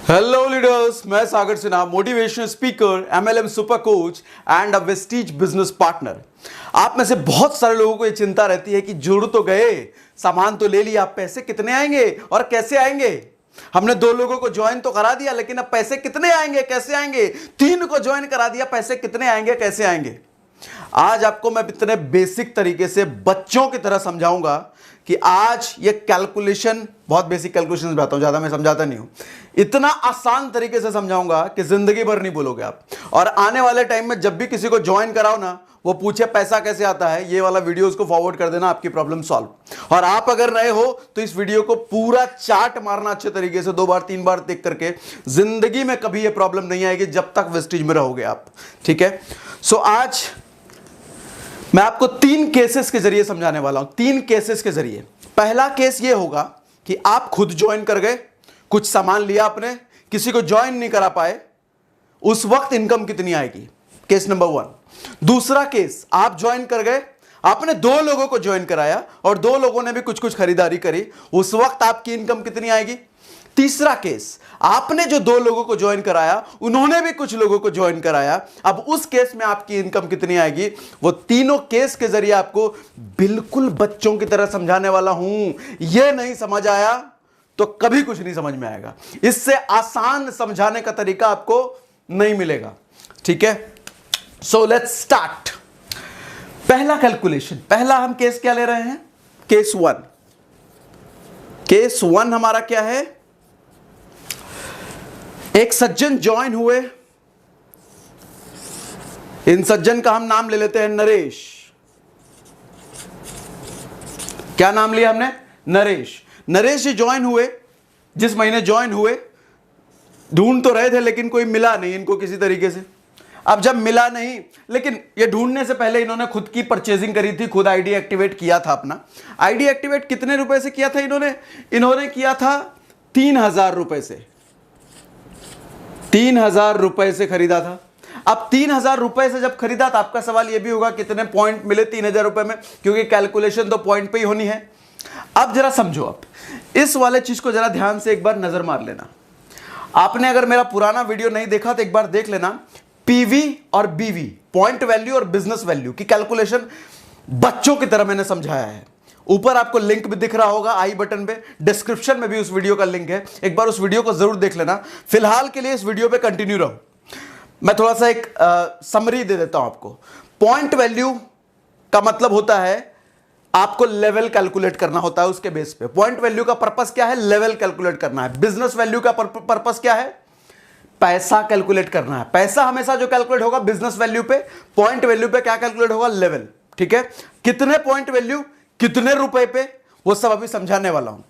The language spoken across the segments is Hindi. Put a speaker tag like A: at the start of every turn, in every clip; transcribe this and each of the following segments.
A: हेलो लीडर्स, मैं Sagar Sinha, motivational speaker, MLM super coach and a Vestige business partner. आप में से बहुत सारे लोगों को यह चिंता रहती है कि जुड़ तो गए, सामान तो ले लिया, पैसे कितने आएंगे और कैसे आएंगे। हमने 2 लोगों को ज्वाइन तो करा दिया, लेकिन अब पैसे कितने आएंगे, कैसे आएंगे। 3 को ज्वाइन करा दिया, पैसे कितने आएंगे, कैसे आएंगे। आज आपको मैं इतने बेसिक तरीके से बच्चों की तरह समझाऊंगा कि आज ये कैलकुलेशन, बहुत बेसिक कैलकुलेशन बताता हूं, ज्यादा मैं समझाता नहीं हूं, इतना आसान तरीके से समझाऊंगा कि जिंदगी भर नहीं भूलोगे आप। और आने वाले टाइम में जब भी किसी को ज्वाइन कराओ ना, वो पूछे पैसा कैसे आता है, ये वाला वीडियो उसको फॉरवर्ड कर देना, आपकी प्रॉब्लम सॉल्व। और आप अगर नए हो तो इस वीडियो को पूरा चार्ट मारना अच्छे तरीके से, 2 बार 3 बार देख करके। जिंदगी में कभी ये प्रॉब्लम नहीं आएगी जब तक वेस्टीज में रहोगे आप, ठीक है। सो आज मैं आपको 3 केसेस के जरिए समझाने वाला हूं, 3 केसेस के जरिए। पहला केस ये होगा कि आप खुद ज्वाइन कर गए, कुछ सामान लिया आपने, किसी को ज्वाइन नहीं करा पाए, उस वक्त इनकम कितनी आएगी, केस नंबर 1। दूसरा केस, आप ज्वाइन कर गए, आपने 2 लोगों को ज्वाइन कराया और 2 लोगों ने भी कुछ कुछ खरीदारी करी, उस वक्त आपकी इनकम कितनी आएगी। तीसरा केस, आपने जो 2 लोगों को ज्वाइन कराया, उन्होंने भी कुछ लोगों को ज्वाइन कराया, अब उस केस में आपकी इनकम कितनी आएगी। वो तीनों केस के जरिए आपको बिल्कुल बच्चों की तरह समझाने वाला हूं। यह नहीं समझ आया तो कभी कुछ नहीं समझ में आएगा। इससे आसान समझाने का तरीका आपको नहीं मिलेगा, ठीक है। So let's start. पहला कैलकुलेशन, पहला हम केस क्या ले रहे हैं, केस 1। केस 1 हमारा क्या है, एक सज्जन ज्वाइन हुए, इन सज्जन का हम नाम ले लेते हैं नरेश। क्या नाम लिया हमने, नरेश। नरेश जी ज्वाइन हुए, जिस महीने ज्वाइन हुए, ढूंढ तो रहे थे लेकिन कोई मिला नहीं इनको किसी तरीके से। अब जब मिला नहीं, लेकिन ये ढूंढने से पहले इन्होंने खुद की परचेजिंग करी थी, खुद आईडी एक्टिवेट किया था अपना। आईडी एक्टिवेट कितने रुपए से किया था इन्होंने किया था 3000 रुपए से, 3000 रुपए से खरीदा था। अब 3000 रुपए से जब खरीदा तो आपका सवाल यह भी होगा कितने पॉइंट मिले 3000 रुपए में, क्योंकि कैलकुलेशन तो पॉइंट पे ही होनी है। अब जरा समझो, आप इस वाले चीज को जरा ध्यान से एक बार नजर मार लेना। आपने अगर मेरा पुराना वीडियो नहीं देखा तो एक बार देख लेना। पीवी और बीवी, पॉइंट वैल्यू और बिजनेस वैल्यू की कैलकुलेशन बच्चों की तरह मैंने समझाया है। ऊपर आपको लिंक भी दिख रहा होगा आई बटन पे, डिस्क्रिप्शन में भी उस वीडियो का लिंक है, एक बार उस वीडियो को जरूर देख लेना। फिलहाल के लिए इस वीडियो पे कंटिन्यू रहो। मैं थोड़ा सा एक समरी दे देता हूं आपको। पॉइंट वैल्यू का मतलब होता है आपको लेवल कैलकुलेट करना होता है उसके बेस पे। पॉइंट वैल्यू का पर्पस क्या है, लेवल कैलकुलेट करना है। बिजनेस वैल्यू का पर्पस क्या है, पैसा कैलकुलेट करना है। पैसा हमेशा जो कैलकुलेट होगा बिजनेस वैल्यू पे, पॉइंट वैल्यू पे क्या कैलकुलेट होगा, लेवल, ठीक है। कितने पॉइंट वैल्यू, कितने रुपए पे, वो सब अभी समझाने वाला हूं।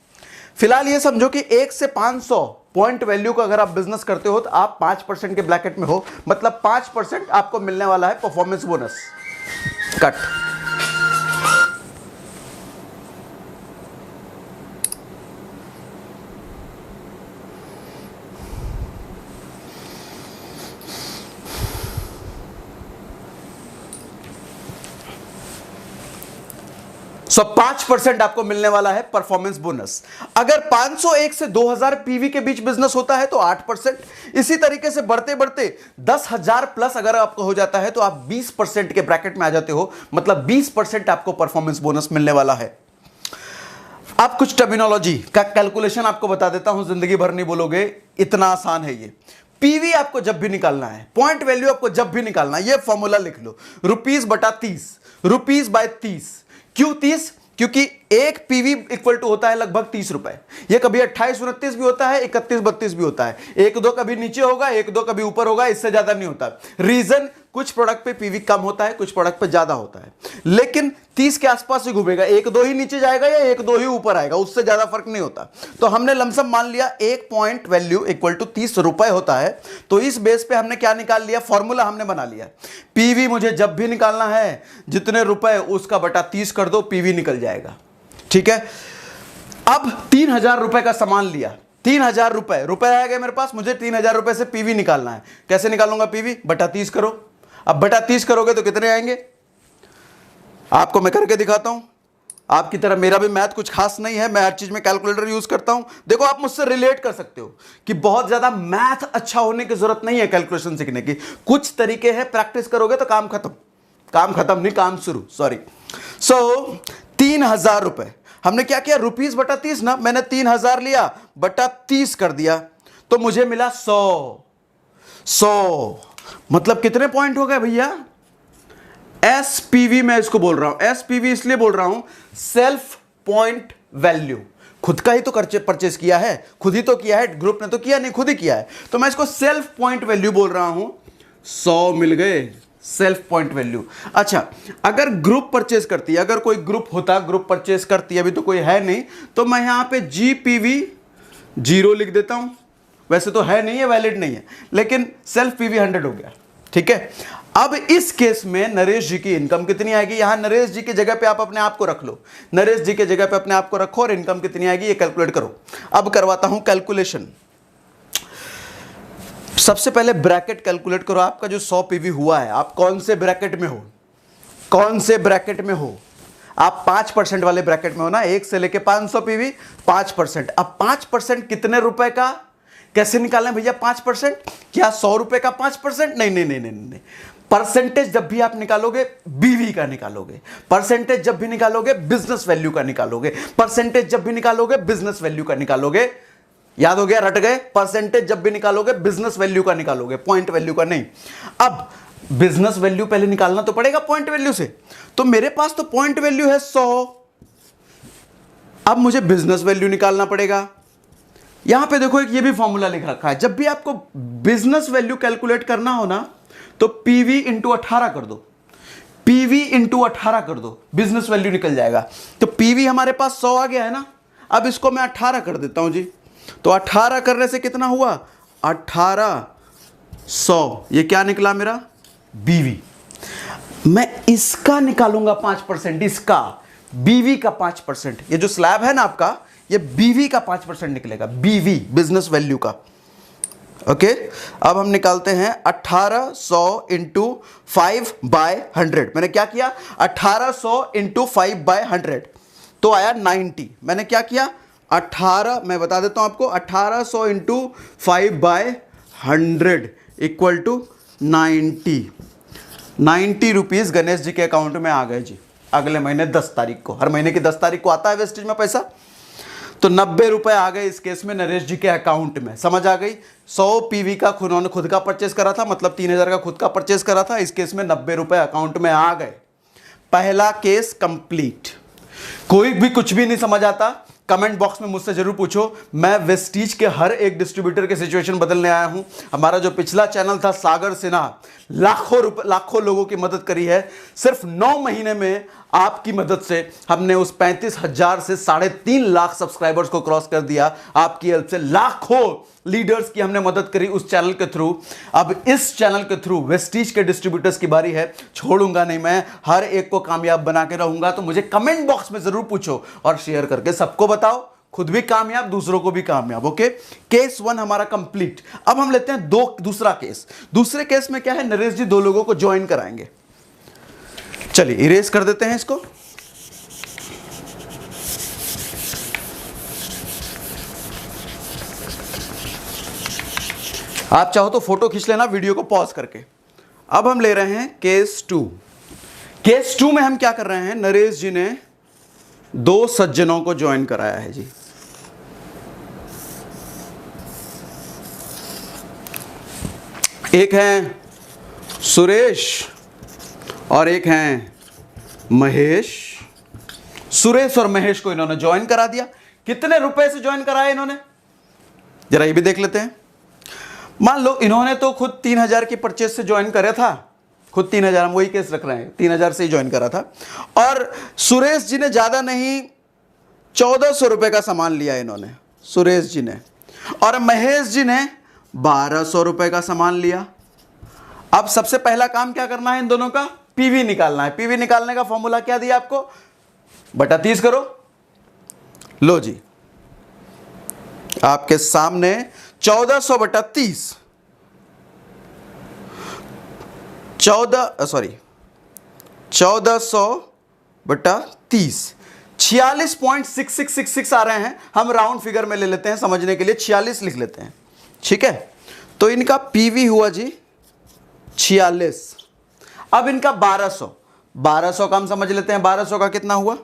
A: फिलहाल ये समझो कि 1 से 500 पॉइंट वैल्यू का अगर आप बिजनेस करते हो तो आप 5% के ब्रैकेट में हो, मतलब 5% आपको मिलने वाला है परफॉर्मेंस बोनस। कट। सो 5% आपको मिलने वाला है परफॉर्मेंस बोनस। अगर 501 से 2000 पीवी के बीच बिजनेस होता है तो 8%। इसी तरीके से बढ़ते बढ़ते 10,000 प्लस अगर आपको हो जाता है तो आप 20% के ब्रैकेट में आ जाते हो, मतलब 20% आपको परफॉर्मेंस बोनस मिलने वाला है। अब कुछ टर्मिनोलॉजी का कैलकुलेशन आपको बता देता हूं, जिंदगी भर नहीं बोलोगे, इतना आसान है ये। पीवी आपको जब भी निकालना है, पॉइंट वैल्यू आपको जब भी निकालना है, ये फॉर्मूला लिख लो, ₹30/30, ₹30/30। क्यों 30? क्योंकि एक पीवी इक्वल टू होता है लगभग 30 रुपए। यह कभी 28-29 भी होता है, 31-32 भी होता है, 1-2 कभी नीचे होगा, 1-2 कभी ऊपर होगा, इससे ज्यादा नहीं होता। रीजन, कुछ प्रोडक्ट पे पीवी कम होता है, कुछ प्रोडक्ट पे ज्यादा होता है, लेकिन 30 के आसपास ही घूमेगा। 1-2 ही नीचे जाएगा या 1-2 ही ऊपर आएगा, उससे ज्यादा फर्क नहीं होता। तो हमने लमसम मान लिया एक पॉइंट वैल्यू इक्वल टू 30 रुपए होता है। तो इस बेस पे हमने क्या निकाल लिया, फॉर्मूला हमने बना लिया। पीवी मुझे जब भी निकालना है, जितने रुपए उसका बटा 30 कर दो, पीवी निकल जाएगा, ठीक है। अब 3000 रुपए का सामान लिया, 3000 रुपए आ गए मेरे पास, मुझे 3000 रुपए से पीवी निकालना है। कैसे निकालूंगा पीवी, बटा 30 करो। अब बटा 30 करोगे तो कितने आएंगे, आपको मैं करके दिखाता हूं। आपकी तरह मेरा भी मैथ कुछ खास नहीं है, मैं हर चीज में कैलकुलेटर यूज करता हूं। देखो आप मुझसे रिलेट कर सकते हो कि बहुत ज्यादा मैथ अच्छा होने की जरूरत नहीं है कैलकुलेशन सीखने की। कुछ तरीके हैं, प्रैक्टिस करोगे तो काम खत्म, काम खत्म नहीं काम शुरू, सॉरी। सो 3,000 रुपए हमने क्या किया, रुपीज बटा 30 ना, मैंने 3,000 लिया बटा 30 कर दिया तो मुझे मिला 100 मतलब कितने पॉइंट हो गए भैया, एसपीवी मैं इसको बोल रहा हूं। एसपीवी इसलिए बोल रहा हूं, सेल्फ पॉइंट वैल्यू। खुद का ही तो परचेस किया है, खुद ही तो किया है, ग्रुप ने तो किया नहीं, खुद ही किया है, तो मैं इसको सेल्फ पॉइंट वैल्यू बोल रहा हूं। 100 मिल गए सेल्फ पॉइंट वैल्यू। अच्छा, अगर ग्रुप परचेस करती है, अगर कोई ग्रुप होता, ग्रुप परचेस करती है, अभी तो कोई है नहीं, तो मैं यहां पे जीपीवी 0 लिख देता हूं। वैसे तो है नहीं है, वैलिड नहीं है, लेकिन सेल्फ पीवी 100 हो गया, ठीक है। अब इस केस में नरेश जी की इनकम कितनी आएगी, यहां नरेश जी की जगह पे आप अपने आप को रख लो, नरेश जी की जगह पे अपने आप को रखो और इनकम कितनी आएगी ये कैलकुलेट करो। अब करवाता हूं कैलकुलेशन। सबसे पहले ब्रैकेट कैलकुलेट करो, आपका जो 100 पीवी हुआ है, आप कौन से ब्रैकेट में हो, कौन से ब्रैकेट में हो, आप 5% वाले ब्रैकेट में हो ना, 1 से लेके 500 पीवी 5%। अब 5% कितने रुपए का, कैसे निकालें भैया 5%, क्या 100 रुपए का 5%, नहीं नहीं नहीं नहीं नहीं। परसेंटेज जब भी आप निकालोगे बीवी का निकालोगे, परसेंटेज जब भी निकालोगे बिजनेस वैल्यू का निकालोगे, परसेंटेज जब भी निकालोगे बिजनेस वैल्यू का निकालोगे। याद हो गया, रट गए, परसेंटेज जब भी निकालोगे बिजनेस वैल्यू का निकालोगे, पॉइंट वैल्यू का नहीं। अब बिजनेस वैल्यू पहले निकालना तो पड़ेगा पॉइंट वैल्यू से, तो मेरे पास तो पॉइंट वैल्यू है 100, अब मुझे बिजनेस वैल्यू निकालना पड़ेगा। यहां पे देखो एक ये भी फॉर्मूला लिख रखा है, जब भी आपको बिजनेस वैल्यू कैलकुलेट करना हो ना तो पीवी इंटू 18 कर दो, पीवी इंटू 18 कर दो, बिजनेस वैल्यू निकल जाएगा। तो पीवी हमारे पास 100 आ गया है ना, अब इसको मैं 18 कर देता हूं जी, तो 18 करने से कितना हुआ 1800, ये क्या निकला मेरा बीवी। मैं इसका निकालूंगा 5%, इसका बीवी का 5%, ये जो स्लैब है ना आपका, ये बीवी का 5% निकलेगा, बीवी बिजनेस वैल्यू का। ओके, अब हम निकालते हैं 1800 इंटू 5/100। मैंने क्या किया, 1800 इंटू 5/100 तो आया 90। मैंने क्या किया 18, मैं बता देता हूं आपको, 1800 into 5/100 equal to 90 rupees Ganesh ji के अकाउंट में आ गए जी। अगले महीने 10 तारीख को, हर महीने की 10 तारीख को आता है वेस्टेज में पैसा, तो 90 रुपए आ गए इस केस में नरेश जी के अकाउंट में। समझ आ गई, 100 पीवी का उन्होंने खुद का परचेस करा था, मतलब 3,000 का खुद का परचेस करा था, इस केस में 90 रुपए अकाउंट में आ गए। पहला केस कंप्लीट। कोई भी कुछ भी नहीं समझ आता, कमेंट बॉक्स में मुझसे जरूर पूछो, मैं वेस्टीज के हर एक डिस्ट्रीब्यूटर के सिचुएशन बदलने आया हूं। हमारा जो पिछला चैनल था सागर सिन्हा, लाखों लोगों की मदद करी है। सिर्फ 9 महीने में आपकी मदद से हमने उस 35,000 से 3.5 लाख सब्सक्राइबर्स को क्रॉस कर दिया। आपकी हेल्प से लाखों लीडर्स की हमने मदद करी उस चैनल के थ्रू। अब इस चैनल के थ्रू वेस्टीज के डिस्ट्रीब्यूटर्स की बारी है, छोड़ूंगा नहीं मैं, हर एक को कामयाब बना के रहूंगा। तो मुझे कमेंट बॉक्स में जरूर पूछो और शेयर करके सबको बताओ, खुद भी कामयाब, दूसरों को भी कामयाब। ओके, केस 1 हमारा कंप्लीट। अब हम लेते हैं दूसरा केस। दूसरे केस में क्या है, नरेश जी 2 लोगों को ज्वाइन कराएंगे। चलिए इरेज कर देते हैं इसको। आप चाहो तो फोटो खींच लेना वीडियो को पॉज करके। अब हम ले रहे हैं केस 2। केस 2 में हम क्या कर रहे हैं, नरेश जी ने 2 सज्जनों को ज्वाइन कराया है जी। एक हैं सुरेश और एक हैं महेश। सुरेश और महेश को इन्होंने ज्वाइन करा दिया। कितने रुपए से ज्वाइन कराया इन्होंने, जरा ये भी देख लेते हैं। मान लो इन्होंने तो खुद 3,000 की परचेस से ज्वाइन करा था, खुद 3,000, हम वही केस रख रहे हैं, 3,000 से ही ज्वाइन करा था। और सुरेश जी ने ज्यादा नहीं 1,400 रुपए का सामान लिया इन्होंने, सुरेश जी ने, और महेश जी ने 1,200 रुपए का सामान लिया। अब सबसे पहला काम क्या करना है, इन दोनों का पीवी निकालना है। पीवी निकालने का फॉर्मूला क्या दिया आपको, बटा 30 करो। लो जी, आपके सामने 1400 बटा 30, 1400 बटा 30, 46.6666 आ रहे हैं, हम राउंड फिगर में ले लेते हैं समझने के लिए, 46 लिख लेते हैं, ठीक है। तो इनका पीवी हुआ जी 46। अब इनका 1200 का हम समझ लेते हैं, 1200 का कितना हुआ,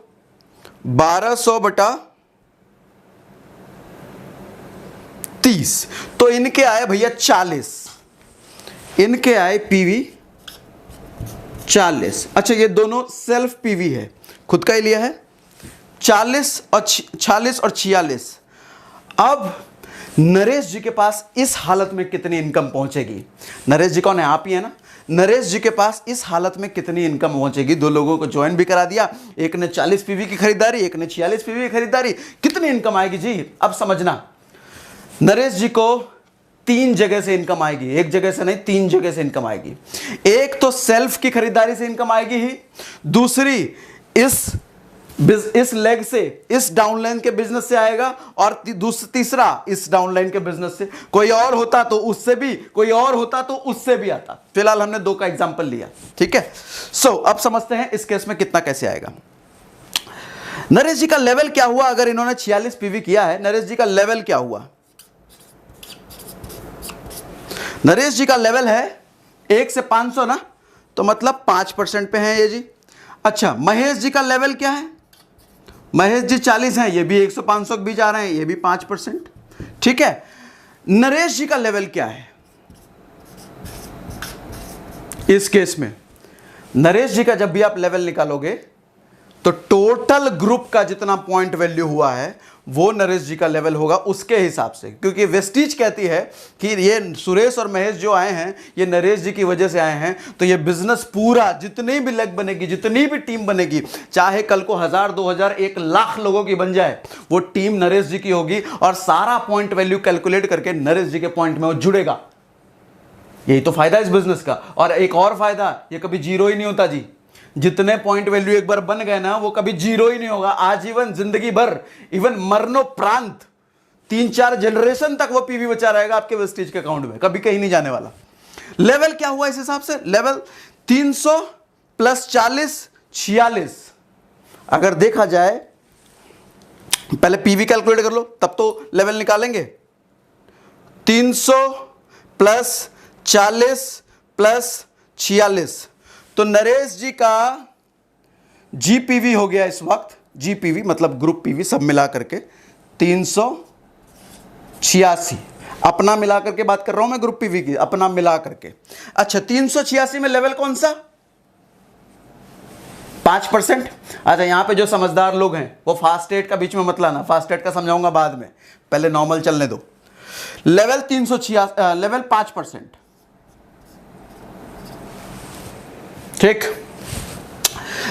A: 1200 बटा 30। तो इनके आए भैया 40, इनके आए पीवी 40। अच्छा, ये दोनों सेल्फ पीवी है, खुद का ही लिया है, 40 और 46। अब नरेश जी के पास इस हालत में कितनी इनकम पहुंचेगी? नरेश जी कौन है? आप ही है ना। नरेश जी के पास इस हालत में कितनी इनकम पहुंचेगी? दो लोगों को ज्वाइन भी करा दिया, एक ने 40 पीवी की खरीदारी, एक ने 46 पीवी की खरीदारी, कितनी इनकम आएगी जी? अब समझना, नरेश जी को 3 जगह से इनकम आएगी, एक जगह से नहीं, 3 जगह से इनकम आएगी। एक तो सेल्फ की खरीदारी से इनकम आएगी ही, दूसरी इस लेग से, इस डाउनलाइन के बिजनेस से आएगा, और तीसरा इस डाउनलाइन के बिजनेस से। कोई और होता तो उससे भी, कोई और होता तो उससे भी आता। फिलहाल हमने 2 का एग्जांपल लिया, ठीक है। अब समझते हैं इस केस में कितना कैसे आएगा। नरेश जी का लेवल क्या हुआ? अगर इन्होंने 46 पीवी किया है, नरेश जी का लेवल क्या हुआ? नरेश जी का लेवल है 1 से 500 ना, तो मतलब 5% पे है ये जी। अच्छा, महेश जी का लेवल क्या है? महेश जी 40 हैं, ये भी 100 से 500 के बीच आ रहे हैं, ये भी 5%, ठीक है। नरेश जी का लेवल क्या है इस केस में? नरेश जी का जब भी आप लेवल निकालोगे तो टोटल ग्रुप का जितना पॉइंट वैल्यू हुआ है वो नरेश जी का लेवल होगा उसके हिसाब से, क्योंकि वेस्टीज कहती है कि ये सुरेश और महेश जो आए हैं ये नरेश जी की वजह से आए हैं, तो ये बिजनेस पूरा, जितनी भी लेग बनेगी, जितनी भी टीम बनेगी, चाहे कल को 1000, 2000, 1 लाख लोगों की बन जाए, वो टीम नरेश जी की होगी और सारा पॉइंट वैल्यू कैलकुलेट करके नरेश जी के पॉइंट में वो जुड़ेगा। यही तो फायदा इस बिजनेस का। और एक और फायदा, ये कभी जीरो ही नहीं होता जी। जितने पॉइंट वैल्यू एक बार बन गए ना, वो कभी जीरो ही नहीं होगा, आजीवन, जिंदगी भर, इवन मरणोपरांत 3-4 जनरेशन तक वो पीवी बचा रहेगा आपके वेस्टेज के अकाउंट में, कभी कहीं नहीं जाने वाला। लेवल क्या हुआ इस हिसाब से? Level 300 plus 40, 46। अगर देखा जाए, पहले पीवी कैलकुलेट कर लो तब तो लेवल निकालेंगे। 300 प्लस 40 प्लस 46, तो नरेश जी का जीपीवी हो गया इस वक्त, जीपीवी मतलब ग्रुप पीवी सब मिला करके 386। अपना मिला करके बात कर रहा हूं मैं, ग्रुप पीवी की अपना मिला करके। अच्छा, 386 में लेवल कौन सा? 5%। अच्छा, यहां पे जो समझदार लोग हैं वो फास्टेट का बीच में मत लाना, फास्टेट का समझाऊंगा बाद में, पहले नॉर्मल चलने दो। लेवल 386, लेवल 5%, ठीक।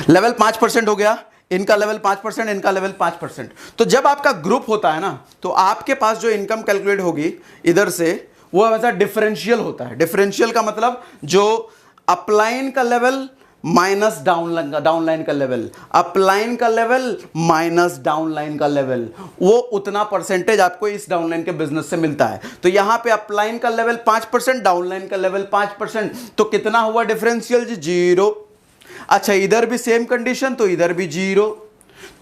A: लेवल 5% हो गया, इनका लेवल 5%, इनका लेवल 5%। तो जब आपका ग्रुप होता है ना, तो आपके पास जो इनकम कैलकुलेट होगी इधर से, वो हमेशा डिफरेंशियल होता है। डिफरेंशियल का मतलब जो अपलाइन का लेवल माइनस डाउनलाइन का लेवल, अपलाइन का लेवल माइनस डाउनलाइन का लेवल, वो उतना परसेंटेज आपको इस डाउनलाइन के बिजनेस से मिलता है। तो यहां पे अपलाइन का लेवल 5%, डाउनलाइन का लेवल 5%, तो कितना हुआ डिफरेंशियल जी? 0। अच्छा, इधर भी सेम कंडीशन, तो इधर भी 0।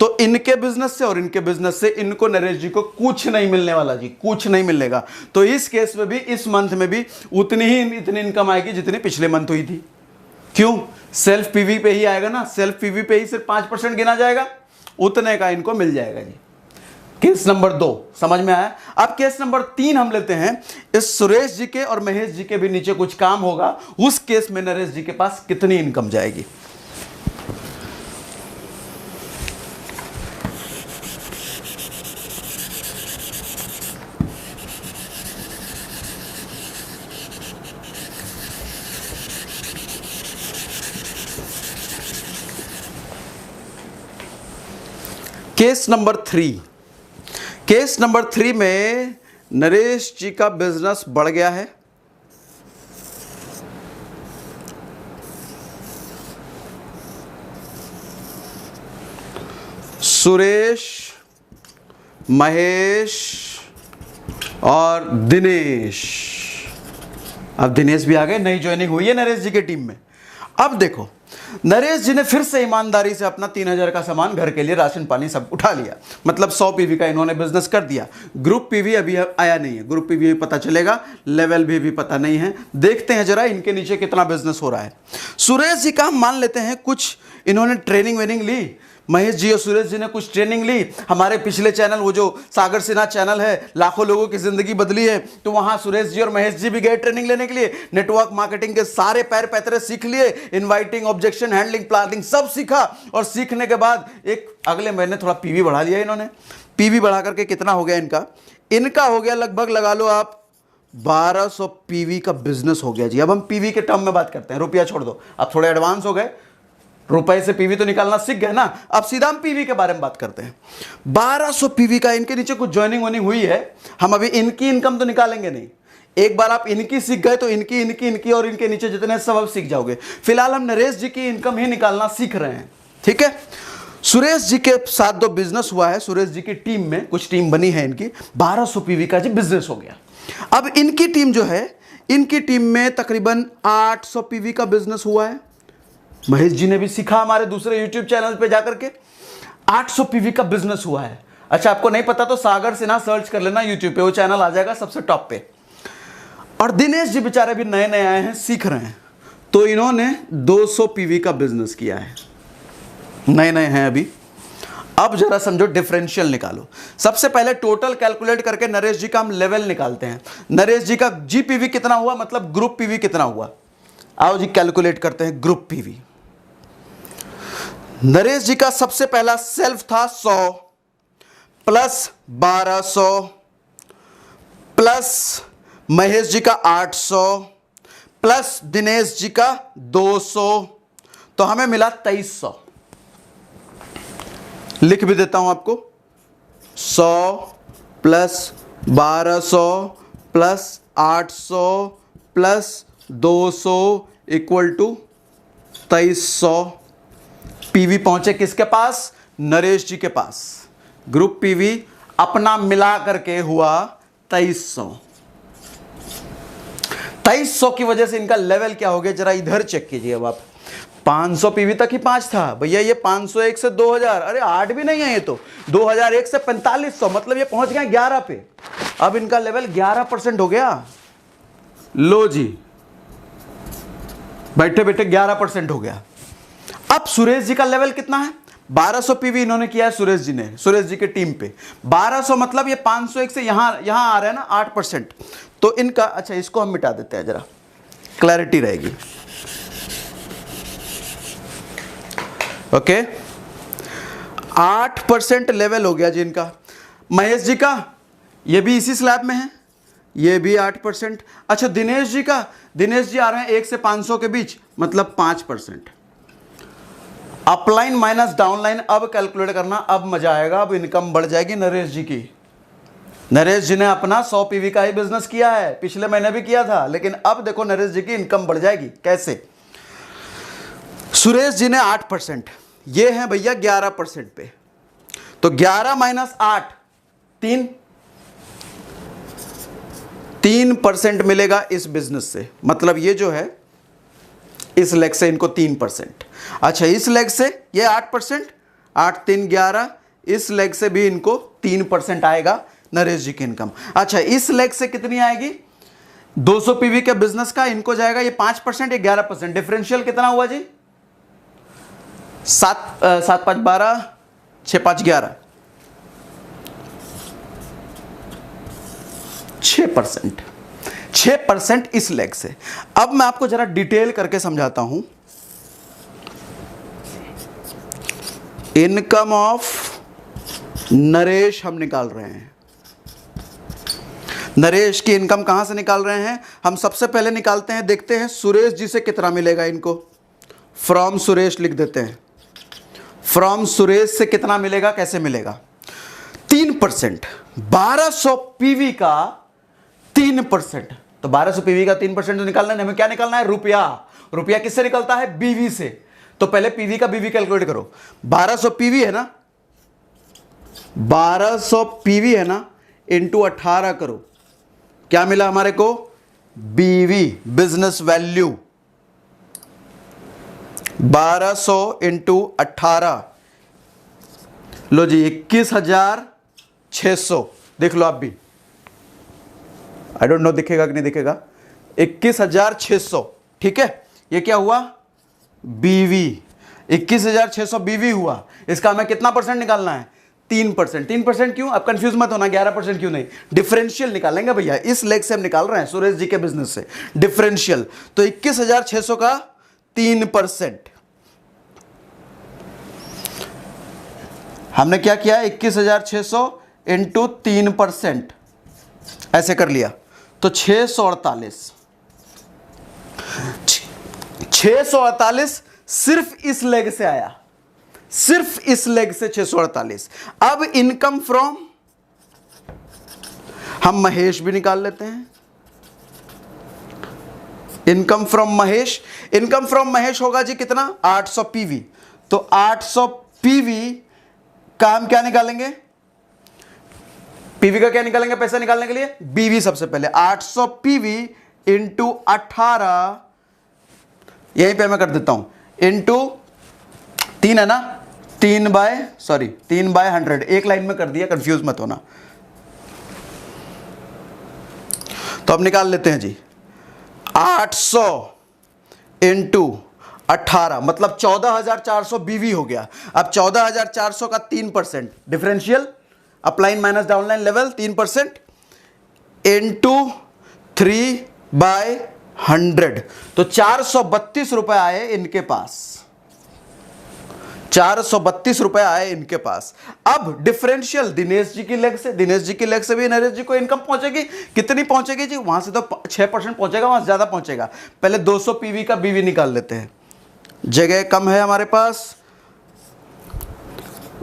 A: तो इनके बिजनेस से और इनके बिजनेस से इनको नरेश जी को कुछ नहीं मिलने वाला जी, कुछ नहीं मिलेगा। तो इस केस में भी, इस मंथ में भी इतनी इनकम आएगी जितनी पिछले मंथ हुई थी। क्यों? सेल्फ पीवी पे ही आएगा ना, सेल्फ पीवी पे ही सिर्फ 5% गिना जाएगा, उतने का इनको मिल जाएगा जी। केस नंबर 2 समझ में आया। अब केस नंबर 3 हम लेते हैं। इस सुरेश जी के और महेश जी के भी नीचे कुछ काम होगा, उस केस में नरेश जी के पास कितनी इनकम जाएगी? केस नंबर 3, केस नंबर 3 में नरेश जी का बिजनेस बढ़ गया है, सुरेश, महेश और दिनेश। अब दिनेश भी आ गए, नई ज्वाइनिंग हुई है नरेश जी के टीम में। अब देखो, नरेश जी ने फिर से ईमानदारी से अपना 3,000 का सामान, घर के लिए राशन पानी सब उठा लिया, मतलब 100 पीवी का इन्होंने बिजनेस कर दिया। ग्रुप पीवी अभी आया नहीं है, ग्रुप पीवी पता चलेगा, लेवल भी पता नहीं है। देखते हैं जरा इनके नीचे कितना बिजनेस हो रहा है। सुरेश जी का हम मान लेते हैं कुछ इन्होंने ट्रेनिंग वेनिंग ली, महेश जी और सुरेश जी ने कुछ ट्रेनिंग ली। हमारे पिछले चैनल, वो जो सागर सिन्हा चैनल है, लाखों लोगों की जिंदगी बदली है, तो वहां सुरेश जी और महेश जी भी गए ट्रेनिंग लेने के लिए। नेटवर्क मार्केटिंग के सारे पैर पैतरे सीख लिए, इनवाइटिंग, ऑब्जेक्शन हैंडलिंग, प्लानिंग सब सीखा। और सीखने के बाद एक अगले महीने थोड़ा पीवी बढ़ा लिया इन्होंने। पीवी बढ़ा करके कितना हो गया इनका हो गया लगभग, लगा लो आप 1200 पीवी का बिजनेस हो गया जी। अब हम पीवी के टर्म में बात करते हैं, रुपया छोड़ दो, अब थोड़े एडवांस हो गए, रुपए से पीवी तो निकालना सीख गए ना। अब सीधा हम पीवी के बारे में बात करते हैं। 1200 पीवी का, इनके नीचे कुछ ज्वाइनिंग वॉइनिंग हुई है, हम अभी इनकी इनकम तो निकालेंगे नहीं। एक बार आप इनकी सीख गए तो इनकी और इनके नीचे जितने सब आप सीख जाओगे। फिलहाल हम नरेश जी की इनकम ही निकालना सीख रहे हैं, ठीक है। सुरेश जी के साथ दो बिजनेस हुआ है, सुरेश जी की टीम में कुछ टीम बनी है इनकी, 1200 पीवी का जी बिजनेस हो गया। अब इनकी टीम जो है, इनकी टीम में तकरीबन 800 पीवी का बिजनेस हुआ है। महेश जी ने भी सीखा हमारे दूसरे YouTube चैनल पे जाकर के, 800 पीवी का बिजनेस हुआ है। अच्छा, आपको नहीं पता तो सागर सिन्हा सर्च कर लेना YouTube पे, वो चैनल आ जाएगा सबसे टॉप पे। और दिनेश जी बेचारे भी नए नए आए हैं, सीख रहे हैं, तो इन्होंने 200 पीवी का बिजनेस किया है, नए नए हैं अभी। अब जरा समझो, डिफरेंशियल निकालो। सबसे पहले टोटल कैलकुलेट करके नरेश जी का हम लेवल निकालते हैं। नरेश जी का GPV कितना हुआ, मतलब ग्रुप पीवी कितना हुआ। आओ जी कैलकुलेट करते हैं ग्रुप पीवी। नरेश जी का सबसे पहला सेल्फ था 100 प्लस 1200 प्लस महेश जी का 800 प्लस दिनेश जी का 200, तो हमें मिला 2300। लिख भी देता हूं आपको, 100 plus 1200 plus 800 plus 200 equal to 2300। PV पहुंचे किसके पास, नरेश जी के पास। ग्रुप पीवी अपना मिला करके हुआ 2300। 2300 की वजह से इनका लेवल क्या हो गया, जरा इधर चेक कीजिए। अब आप 500 पीवी तक ही 5 था भैया, ये 501 से 2000, अरे 8 भी नहीं है ये तो, 2001 से 4500, मतलब ये पहुंच गया 11 पे। अब इनका लेवल 11% हो गया। लो जी, बैठे बैठे 11% हो गया। अब सुरेश जी का लेवल कितना है, 1200 पीवी इन्होंने किया है सुरेश जी ने, सुरेश जी के टीम पे 1200, मतलब ये 501 से यहां आ रहा है ना 8%, तो इनका, अच्छा इसको हम मिटा देते हैं, जरा क्लैरिटी रहेगी। ओके, 8% लेवल हो गया जी इनका। महेश जी का, ये भी इसी स्लैब में है, ये भी 8%। अच्छा दिनेश जी का, दिनेश जी आ रहे हैं 1 से 500 के बीच, मतलब 5%। अपलाइन माइनस डाउनलाइन अब कैलकुलेट करना, अब मजा आएगा, अब इनकम बढ़ जाएगी नरेश जी की। नरेश जी ने अपना 100 पीवी का ही बिजनेस किया है, पिछले महीने भी किया था, लेकिन अब देखो नरेश जी की इनकम बढ़ जाएगी। कैसे, सुरेश जी ने 8%, ये है भैया 11% पे, तो 11 माइनस 8 3% मिलेगा इस बिजनेस से, मतलब ये जो है इस लेग से इनको 3%। अच्छा इस लेग से ये 8%, 8 3 11, इस लेग से भी इनको 3% आएगा नरेश जी की इनकम। अच्छा इस लेग से कितनी आएगी, 200 पीवी के बिजनेस का इनको जाएगा ये 5%, ये 11%। डिफरेंशियल कितना हुआ जी, 7 5 12, 6 5 11, 6%। 6% इस लेग से। अब मैं आपको जरा डिटेल करके समझाता हूं। इनकम ऑफ नरेश हम निकाल रहे हैं। नरेश की इनकम कहां से निकाल रहे हैं हम, सबसे पहले निकालते हैं, देखते हैं सुरेश जी से कितना मिलेगा इनको। फ्रॉम सुरेश लिख देते हैं, फ्रॉम सुरेश से कितना मिलेगा, कैसे मिलेगा, 3%। 1200 पीवी का 3%, तो 1200 पीवी का 3% निकालना है, हमें क्या निकालना है, रुपया। रुपया किससे निकलता है, बीवी से। तो पहले पीवी का बीवी कैलकुलेट करो। 1200 पीवी है ना, 1200 पीवी है ना, इंटू 18 करो, क्या मिला हमारे को, बीवी, बिजनेस वैल्यू। 1200 इंटू 18, लो जी 21,600, देख लो आप भी, आई डोंट नो दिखेगा कि नहीं दिखेगा, 21,600, ठीक है। ये क्या हुआ, बीवी, 21,600 बीवी हुआ। इसका हमें कितना परसेंट निकालना है, 3%। 3% क्यों, अब कंफ्यूज मत होना, 11% क्यों नहीं, डिफरेंशियल निकालेंगे भैया, इस लेग से हम निकाल रहे हैं सुरेश जी के बिजनेस से डिफरेंशियल। तो 21,600 का 3%, हमने क्या किया, 21,600 इंटू 3%, ऐसे कर लिया, तो 648, 648 सिर्फ इस लेग से आया, सिर्फ इस लेग से 648। अब इनकम फ्रॉम हम महेश भी निकाल लेते हैं, income from Mahesh, income from Mahesh होगा जी कितना, 800 पीवी। तो 800 पीवी का हम क्या निकालेंगे, पीवी का क्या निकालेंगे पैसा निकालने के लिए, बीवी सबसे पहले, 800 पीवी इंटू 18, यहीं पे मैं कर देता हूं, इंटू 3 है ना, 3/100, एक लाइन में कर दिया, कंफ्यूज मत होना। तो अब निकाल लेते हैं जी, 800 इंटू 18 मतलब 14,400 बीवी हो गया। अब 14,400 का 3%, differential upline minus downline level 3%, into 3/100, तो 432 रुपए आए इनके पास, 432 रुपए आए इनके पास। अब डिफरेंशियल दिनेश जी की लेग से, दिनेश जी की लेग से भी नरेश जी को इनकम पहुंचेगी, कितनी पहुंचेगी जी, वहां से तो 6% पहुंचेगा, वहां से ज्यादा पहुंचेगा। पहले 200 पीवी का बीवी निकाल लेते हैं, जगह कम है हमारे पास,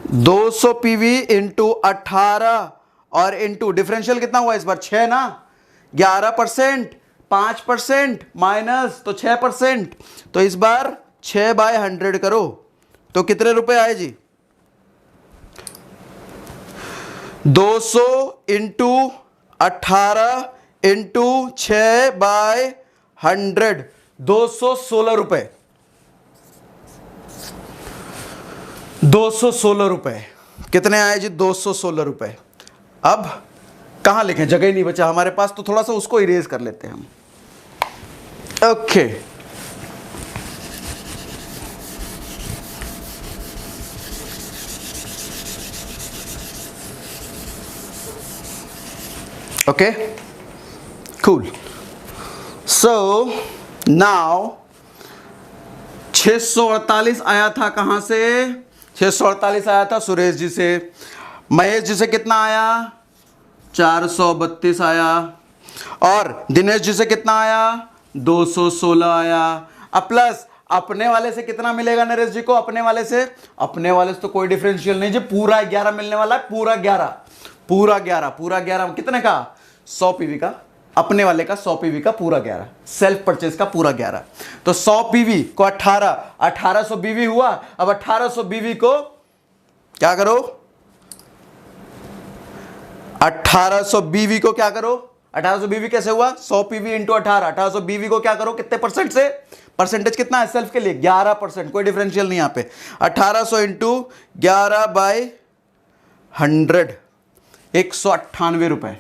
A: 200 पीवी इंटू 18 और इंटू डिफरेंशियल कितना हुआ इस बार, 6 ना, 11%, 5% माइनस तो 6%, तो इस बार 6/100 करो, तो कितने रुपए आए जी, 200 इंटू 18 इंटू 6/100, 216 रुपए, 216 रुपए, कितने आए जी, 216 रुपए। अब कहां लिखें, जगह ही नहीं बचा हमारे पास, तो थोड़ा सा उसको इरेज कर लेते हैं हम, okay. Okay, cool. So now 648 आया था कहां से, 648 आया था सुरेश जी से, महेश जी से कितना आया, 432 आया, और दिनेश जी से कितना आया, 216 आया। अब प्लस अपने वाले से कितना मिलेगा नरेश जी को, अपने वाले से तो कोई डिफरेंशियल नहीं जी, पूरा 11 मिलने वाला है, पूरा 11 कितने का, 100 पीवी का, अपने वाले का 100 पीवी का पूरा 11, सेल्फ परचेज का पूरा 11। तो 100 पीवी को 1800 बीवी हुआ। अब 1800 बीवी को क्या करो, 1800 बीवी को क्या करो, 1800 बीवी कैसे हुआ, 100 पीवी इंटू 18, 1800 बीवी को क्या करो, कितने परसेंट से, परसेंटेज कितना है सेल्फ के लिए, 11%, कोई डिफरेंशियल नहीं यहां पे, 1800 इंटू 11/100, 198 रुपए।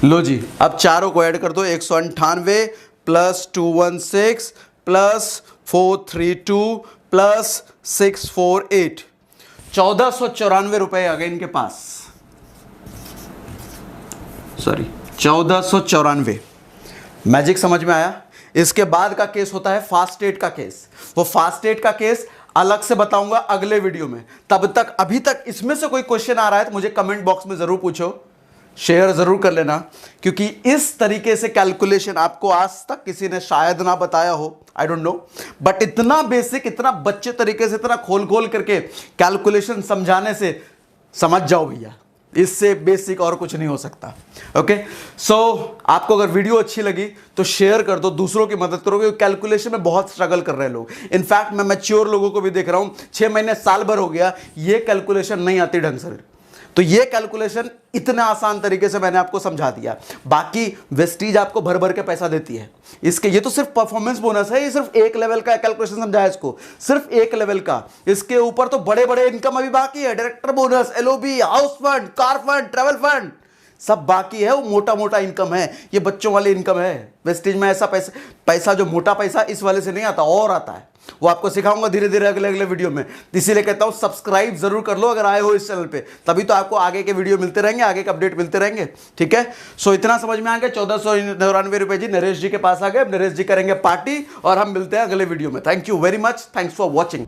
A: लो जी, अब चारों को ऐड कर दो, 198 प्लस 216 प्लस 432 प्लस 648, 1494 रुपए आ गए इनके पास, सॉरी 1494। मैजिक समझ में आया। इसके बाद का केस होता है फास्टेट का केस, वो फास्टेट का केस अलग से बताऊंगा अगले वीडियो में। तब तक अभी तक इसमें से कोई क्वेश्चन आ रहा है तो मुझे कमेंट बॉक्स में जरूर पूछो, शेयर जरूर कर लेना, क्योंकि इस तरीके से कैलकुलेशन आपको आज तक किसी ने शायद ना बताया हो, आई डोंट नो, बट इतना बेसिक, इतना बच्चे तरीके से, इतना खोल खोल करके कैलकुलेशन समझाने से समझ जाओ भैया, इससे बेसिक और कुछ नहीं हो सकता। ओके, सो आपको अगर वीडियो अच्छी लगी तो शेयर कर दो, दूसरों की मदद करो, क्योंकि कैलकुलेशन में बहुत स्ट्रगल कर रहे हैं लोग। इनफैक्ट मैं मैच्योर लोगों को भी देख रहा हूं, 6 महीने साल भर हो गया, ये कैलकुलेशन नहीं आती ढंग से, तो ये कैलकुलेशन इतना आसान तरीके से मैंने आपको समझा दिया। बाकी वेस्टीज आपको भर भर के पैसा देती है, इसके ये तो सिर्फ परफॉर्मेंस बोनस है, ये सिर्फ एक लेवल का कैलकुलेशन समझाया इसको, सिर्फ एक लेवल का। इसके ऊपर तो बड़े बड़े इनकम अभी बाकी है, director bonus, LOB, house fund, car fund, travel fund सब बाकी है। वो मोटा मोटा इनकम है, ये बच्चों वाली इनकम है। वेस्टीज में ऐसा पैसा जो मोटा पैसा इस वाले से नहीं आता, और आता है, वो आपको सिखाऊंगा धीरे धीरे अगले अगले वीडियो में। इसीलिए कहता हूं सब्सक्राइब जरूर कर लो अगर आए हो इस चैनल पे, तभी तो आपको आगे के वीडियो मिलते रहेंगे, आगे के अपडेट मिलते रहेंगे। ठीक है, सो इतना समझ में आ गया। 1499 रुपए जी नरेश जी के पास आ गए। नरेश जी करेंगे पार्टी और हम मिलते हैं अगले वीडियो में। Thank you very much, thanks for watching.